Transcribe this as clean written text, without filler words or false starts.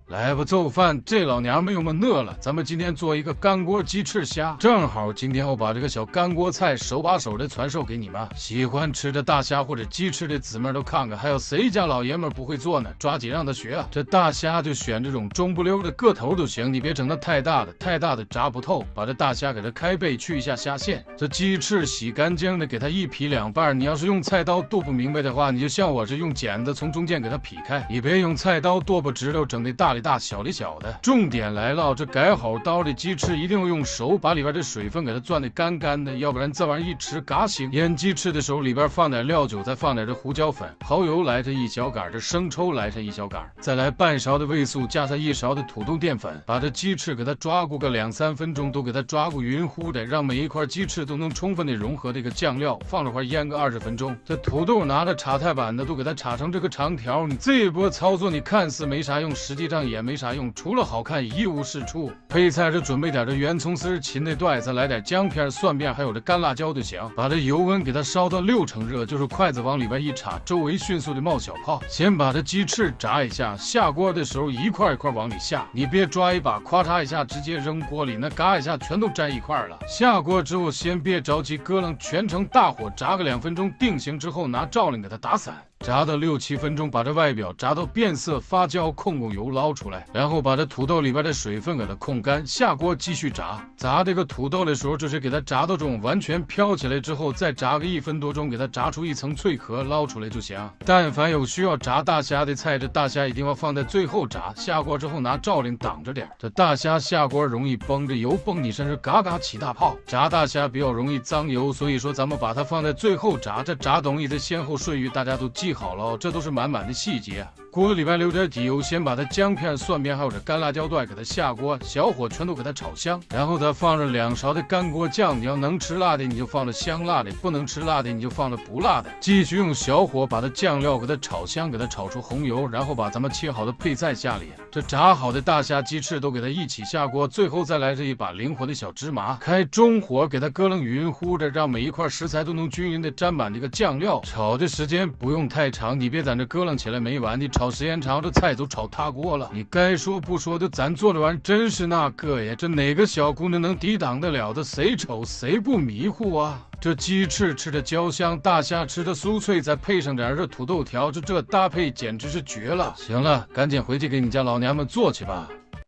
来吧，做饭，这老娘们又么饿了，咱们今天做一个干锅鸡翅虾。正好今天我把这个小干锅菜手把手的传授给你们，喜欢吃的大虾或者鸡翅的姊妹都看看，还有谁家老爷们不会做呢？抓紧让他学啊！这大虾就选这种中不溜的个头就行，你别整那太大的炸不透。把这大虾给它开背，去一下虾线。这鸡翅洗干净的，给它一劈两半。你要是用菜刀剁不明白的话，你就像我这用剪子从中间给它劈开。你别用菜刀剁不直溜，整的大里大小里小的。重点来了，这改好刀的鸡翅一定要用手把里边的水分给它攥得干干的，要不然这玩意儿一吃嘎腥。腌鸡翅的时候里边放点料酒，再放点这胡椒粉、蚝油来这一小杆，这生抽来这一小杆，再来半勺的味素，加上1勺的土豆淀粉，把这鸡翅给它抓过个2-3分钟，都给它抓过匀乎的，让每一块鸡翅都能充分的融合这个酱料，放了会腌个20分钟。这土豆拿着炒菜板的都给它炒成这个长条，你这一波操作你看似没啥用，实际上也没啥用，除了好看一无是处。配菜是准备点这圆葱丝、芹菜段，再来点姜片、蒜片，还有这干辣椒就行。把这油温给它烧到6成热，就是筷子往里边一插，周围迅速的冒小泡。先把这鸡翅炸一下，下锅的时候一块一块往里下，你别抓一把，咵嚓一下直接扔锅里，那嘎一下全都粘一块了。下锅之后先别着急咯楞，全程大火炸个2分钟，定型之后拿罩铃给它打散。炸到6-7分钟，把这外表炸到变色发焦，控油捞出来，然后把这土豆里边的水分给它控干，下锅继续炸。炸这个土豆的时候，就是给它炸到这种完全飘起来之后，再炸个1分多钟，给它炸出一层脆壳，捞出来就行。但凡有需要炸大虾的菜，这大虾一定要放在最后炸，下锅之后拿罩铃挡着点。这大虾下锅容易崩，这油崩你身上嘎嘎起大泡。炸大虾比较容易脏油，所以说咱们把它放在最后炸。这炸东西的先后顺序大家都记好了，这都是满满的细节。锅里边留点底油，先把它姜片、蒜片还有这干辣椒段给它下锅，小火全都给它炒香，然后再放着2勺的干锅酱。你要能吃辣的你就放了香辣的，不能吃辣的你就放了不辣的。继续用小火把它酱料给它炒香，给它炒出红油，然后把咱们切好的配菜下里，这炸好的大虾、鸡翅都给它一起下锅，最后再来这一把灵活的小芝麻，开中火给它咯楞匀乎的，让每一块食材都能均匀的沾满这个酱料。炒的时间不用太长，你别在这咯楞起来没完，你炒时间长这菜都炒塌锅了。你该说不说的，咱做的玩意儿真是那个呀，这哪个小姑娘能抵挡得了的？谁瞅谁不迷糊啊？这鸡翅吃着焦香，大虾吃的酥脆，再配上点这土豆条，这搭配简直是绝了。行了，赶紧回去给你家老娘们做去吧。